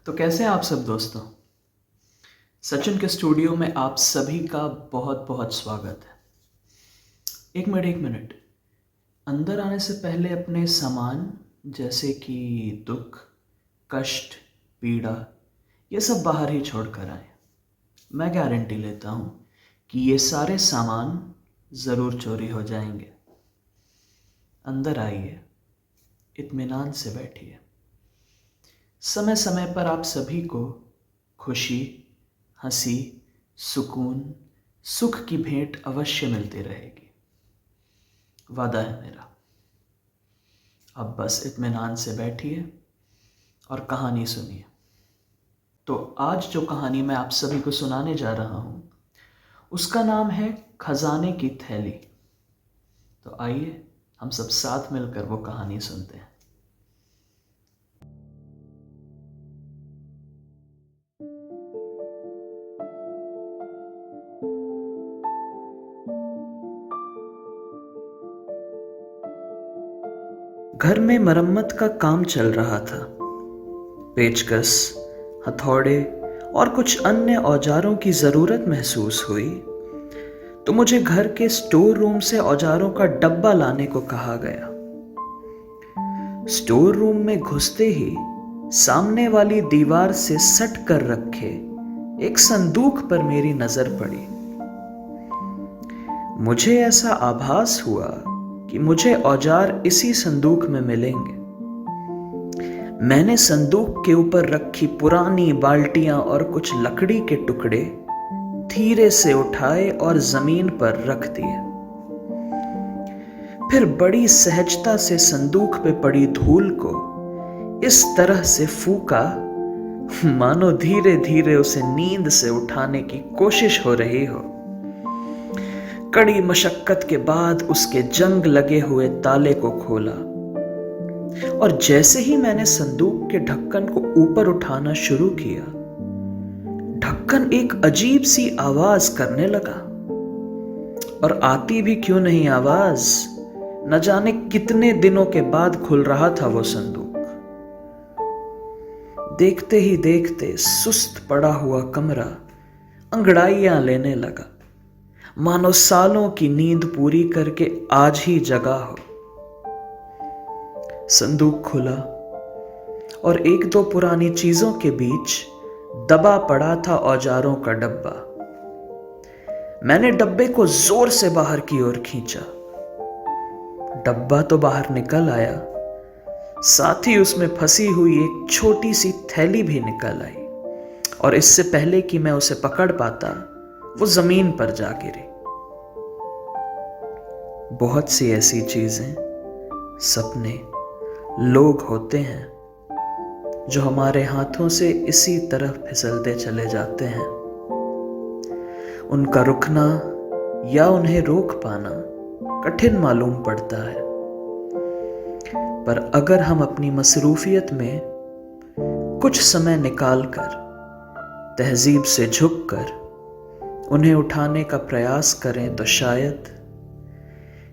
तो कैसे हैं आप सब दोस्तों। सचिन के स्टूडियो में आप सभी का बहुत बहुत स्वागत है। एक मिनट अंदर आने से पहले अपने सामान जैसे कि दुख, कष्ट, पीड़ा, ये सब बाहर ही छोड़ कर आए। मैं गारंटी लेता हूँ कि ये सारे सामान ज़रूर चोरी हो जाएंगे। अंदर आइए, इत्मीनान से बैठिए। समय समय पर आप सभी को खुशी, हंसी, सुकून, सुख की भेंट अवश्य मिलती रहेगी, वादा है मेरा। अब बस इत्मीनान से बैठिए और कहानी सुनिए। तो आज जो कहानी मैं आप सभी को सुनाने जा रहा हूँ उसका नाम है खजाने की थैली। तो आइए हम सब साथ मिलकर वो कहानी सुनते हैं। घर में मरम्मत का काम चल रहा था। पेचकस, हथौड़े और कुछ अन्य औजारों की जरूरत महसूस हुई तो मुझे घर के स्टोर रूम से औजारों का डब्बा लाने को कहा गया। स्टोर रूम में घुसते ही सामने वाली दीवार से सट कर रखे एक संदूक पर मेरी नजर पड़ी। मुझे ऐसा आभास हुआ कि मुझे औजार इसी संदूक में मिलेंगे। मैंने संदूक के ऊपर रखी पुरानी बाल्टियां और कुछ लकड़ी के टुकड़े धीरे से उठाए और जमीन पर रख दिए। फिर बड़ी सहजता से संदूक पे पड़ी धूल को इस तरह से फूका मानो धीरे धीरे उसे नींद से उठाने की कोशिश हो रही हो। कड़ी मशक्कत के बाद उसके जंग लगे हुए ताले को खोला और जैसे ही मैंने संदूक के ढक्कन को ऊपर उठाना शुरू किया, ढक्कन एक अजीब सी आवाज करने लगा। और आती भी क्यों नहीं आवाज, न जाने कितने दिनों के बाद खुल रहा था वो संदूक। देखते ही देखते सुस्त पड़ा हुआ कमरा अंगड़ाइयां लेने लगा, मानो सालों की नींद पूरी करके आज ही जगा हो। संदूक खुला और एक दो पुरानी चीजों के बीच दबा पड़ा था औजारों का डब्बा। मैंने डब्बे को जोर से बाहर की ओर खींचा। डब्बा तो बाहर निकल आया, साथ ही उसमें फंसी हुई एक छोटी सी थैली भी निकल आई और इससे पहले कि मैं उसे पकड़ पाता वो जमीन पर जा गिरी। बहुत सी ऐसी चीजें, सपने, लोग होते हैं जो हमारे हाथों से इसी तरह फिसलते चले जाते हैं। उनका रुकना या उन्हें रोक पाना कठिन मालूम पड़ता है, पर अगर हम अपनी मसरूफियत में कुछ समय निकालकर तहजीब से झुककर उन्हें उठाने का प्रयास करें तो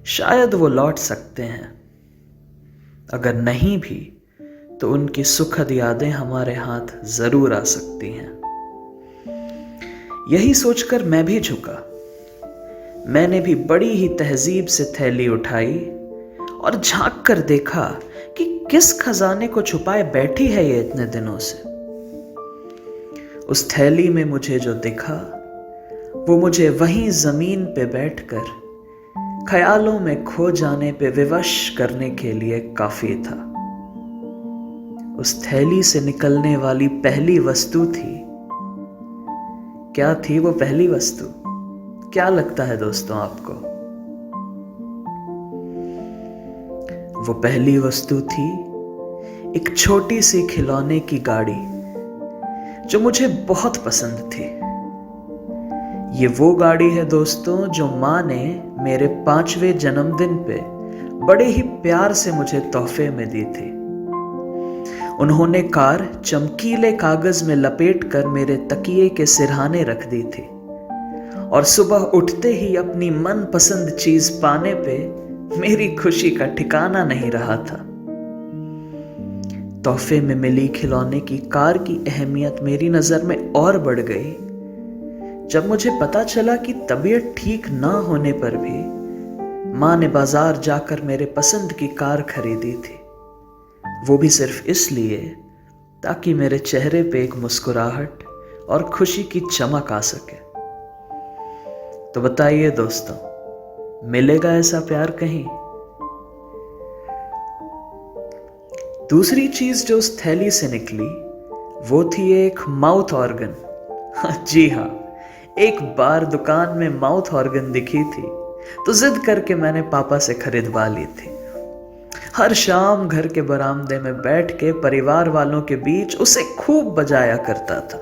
शायद वो लौट सकते हैं। अगर नहीं भी तो उनकी सुखद यादें हमारे हाथ जरूर आ सकती हैं। यही सोचकर मैं भी झुका। मैंने भी बड़ी ही तहजीब से थैली उठाई और झांक कर देखा कि किस खजाने को छुपाए बैठी है ये इतने दिनों से। उस थैली में मुझे जो दिखा वो मुझे वहीं जमीन पे बैठकर ख्यालों में खो जाने पे विवश करने के लिए काफी था। उस थैली से निकलने वाली पहली वस्तु थी। क्या थी वो पहली वस्तु? क्या लगता है दोस्तों आपको? वो पहली वस्तु थी एक छोटी सी खिलौने की गाड़ी जो मुझे बहुत पसंद थी। ये वो गाड़ी है दोस्तों जो माँ ने मेरे 5वें जन्मदिन पे बड़े ही प्यार से मुझे तोहफे में दी थी। उन्होंने कार चमकीले कागज में लपेटकर मेरे तकिए के सिरहाने रख दी थी और सुबह उठते ही अपनी मनपसंद चीज पाने पे मेरी खुशी का ठिकाना नहीं रहा था। तोहफे में मिली खिलौने की कार की अहमियत मेरी नज़र में और बढ़ गई जब मुझे पता चला कि तबीयत ठीक ना होने पर भी माँ ने बाजार जाकर मेरे पसंद की कार खरीदी थी, वो भी सिर्फ इसलिए ताकि मेरे चेहरे पे एक मुस्कुराहट और खुशी की चमक आ सके। तो बताइए दोस्तों, मिलेगा ऐसा प्यार कहीं? दूसरी चीज जो उस थैली से निकली वो थी एक माउथ ऑर्गन। जी हाँ, एक बार दुकान में माउथ ऑर्गन दिखी थी तो जिद करके मैंने पापा से खरीदवा ली थी। हर शाम घर के बरामदे में बैठ के परिवार वालों के बीच उसे खूब बजाया करता था।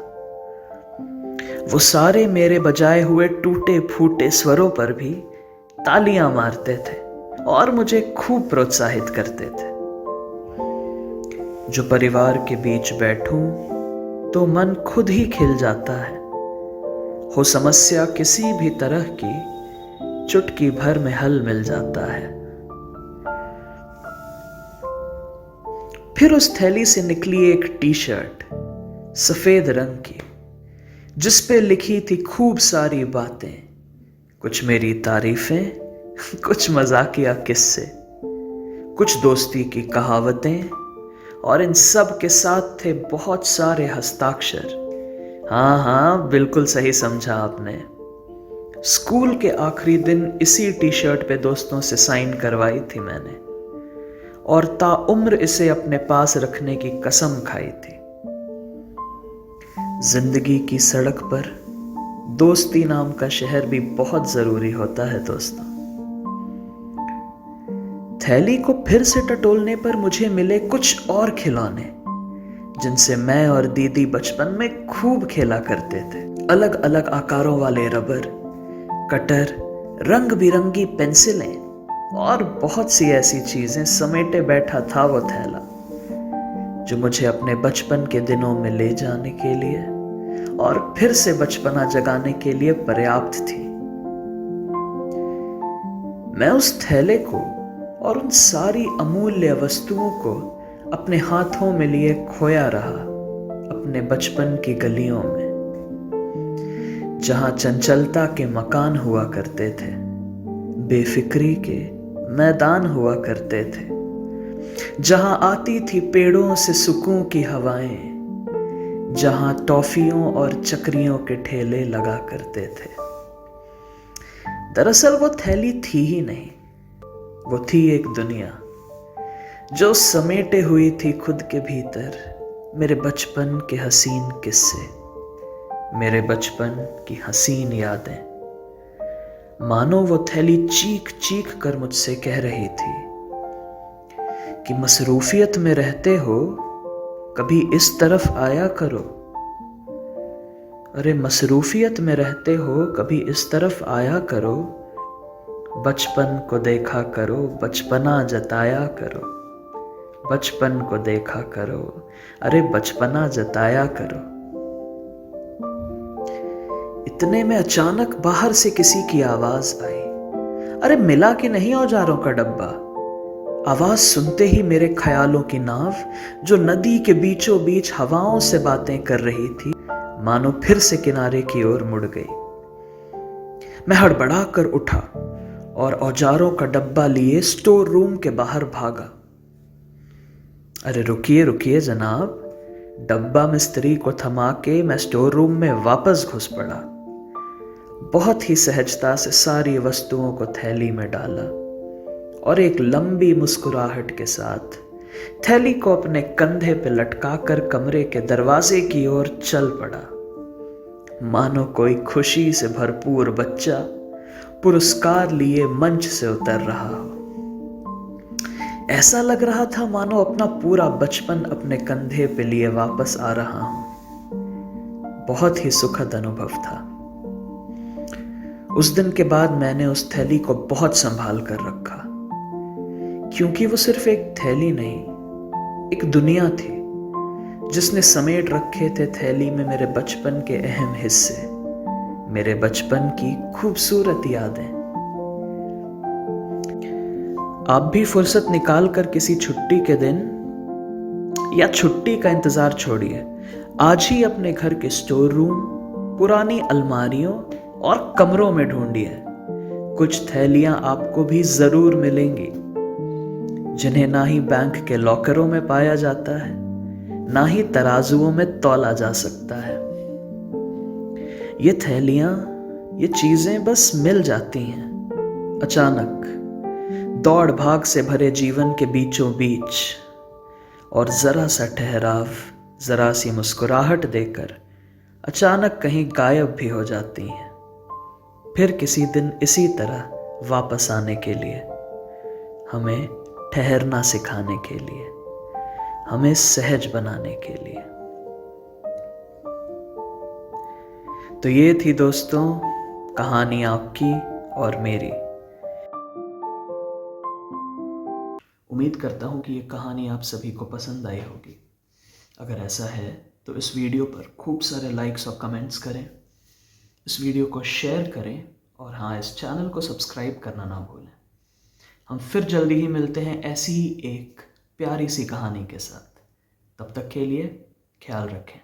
वो सारे मेरे बजाए हुए टूटे फूटे स्वरों पर भी तालियां मारते थे और मुझे खूब प्रोत्साहित करते थे। जो परिवार के बीच बैठूं तो मन खुद ही खिल जाता है। हो समस्या किसी भी तरह की, चुटकी भर में हल मिल जाता है। फिर उस थैली से निकली एक टी शर्ट सफेद रंग की, जिस पे लिखी थी खूब सारी बातें, कुछ मेरी तारीफें, कुछ मजाकिया किस्से, कुछ दोस्ती की कहावतें, और इन सब के साथ थे बहुत सारे हस्ताक्षर। हाँ, बिल्कुल सही समझा आपने। स्कूल के आखिरी दिन इसी टी शर्ट पे दोस्तों से साइन करवाई थी मैंने, और ताउम्र इसे अपने पास रखने की कसम खाई थी। जिंदगी की सड़क पर दोस्ती नाम का शहर भी बहुत जरूरी होता है दोस्तों। थैली को फिर से टटोलने पर मुझे मिले कुछ और खिलौने जिनसे मैं और दीदी बचपन में खूब खेला करते थे। अलग अलग आकारों वाले रबर, कटर, रंग बिरंगी पेंसिलें और बहुत सी ऐसी चीजें समेटे बैठा था वो थैला, जो मुझे अपने बचपन के दिनों में ले जाने के लिए और फिर से बचपना जगाने के लिए पर्याप्त थी। मैं उस थैले को और उन सारी अमूल्य वस्तुओं को अपने हाथों में लिए खोया रहा अपने बचपन की गलियों में, जहां चंचलता के मकान हुआ करते थे, बेफिक्री के मैदान हुआ करते थे, जहां आती थी पेड़ों से सुकून की हवाएं, जहां टॉफियों और चक्रियों के ठेले लगा करते थे। दरअसल वो थैली थी ही नहीं, वो थी एक दुनिया जो समेटे हुई थी खुद के भीतर मेरे बचपन के हसीन किस्से, मेरे बचपन की हसीन यादें। मानो वो थैली चीख चीख कर मुझसे कह रही थी कि मसरूफियत में रहते हो, कभी इस तरफ आया करो। अरे मसरूफियत में रहते हो, कभी इस तरफ आया करो। बचपन को देखा करो, बचपना जताया करो। बचपन को देखा करो, अरे बचपना जताया करो। इतने में अचानक बाहर से किसी की आवाज आई। अरे मिला कि नहीं औजारों का डब्बा? आवाज सुनते ही मेरे ख्यालों की नाव, जो नदी के बीचों बीच हवाओं से बातें कर रही थी, मानो फिर से किनारे की ओर मुड़ गई। मैं हड़बड़ा कर उठा और औजारों का डब्बा लिए स्टोर रूम के बाहर भागा। अरे रुकिए रुकिए जनाब, डब्बा मिस्त्री को थमा के मैं स्टोर रूम में वापस घुस पड़ा। बहुत ही सहजता से सारी वस्तुओं को थैली में डाला और एक लंबी मुस्कुराहट के साथ थैली को अपने कंधे पे लटकाकर कमरे के दरवाजे की ओर चल पड़ा, मानो कोई खुशी से भरपूर बच्चा पुरस्कार लिए मंच से उतर रहा हो। ऐसा लग रहा था मानो अपना पूरा बचपन अपने कंधे पे लिए वापस आ रहा हूं। बहुत ही सुखद अनुभव था। उस दिन के बाद मैंने उस थैली को बहुत संभाल कर रखा, क्योंकि वो सिर्फ एक थैली नहीं, एक दुनिया थी जिसने समेट रखे थे थैली में मेरे बचपन के अहम हिस्से, मेरे बचपन की खूबसूरत यादें। आप भी फुर्सत निकाल कर किसी छुट्टी के दिन या छुट्टी का इंतज़ार छोड़िए, आज ही अपने घर के स्टोर रूम, पुरानी अलमारियों और कमरों में ढूंढिए। कुछ थैलियां आपको भी ज़रूर मिलेंगी जिन्हें ना ही बैंक के लॉकरों में पाया जाता है, ना ही तराजुओं में तौला जा सकता है। ये थैलियां, ये चीज़ें बस मिल जाती हैं अचानक, दौड़ भाग से भरे जीवन के बीचों बीच, और ज़रा सा ठहराव, ज़रा सी मुस्कुराहट देकर अचानक कहीं गायब भी हो जाती हैं, फिर किसी दिन इसी तरह वापस आने के लिए, हमें ठहरना सिखाने के लिए, हमें सहज बनाने के लिए। तो ये थी दोस्तों कहानी आपकी और मेरी। उम्मीद करता हूँ कि ये कहानी आप सभी को पसंद आई होगी। अगर ऐसा है तो इस वीडियो पर खूब सारे लाइक्स और कमेंट्स करें, इस वीडियो को शेयर करें और हाँ, इस चैनल को सब्सक्राइब करना ना भूलें। हम फिर जल्दी ही मिलते हैं ऐसी ही एक प्यारी सी कहानी के साथ। तब तक के लिए ख्याल रखें।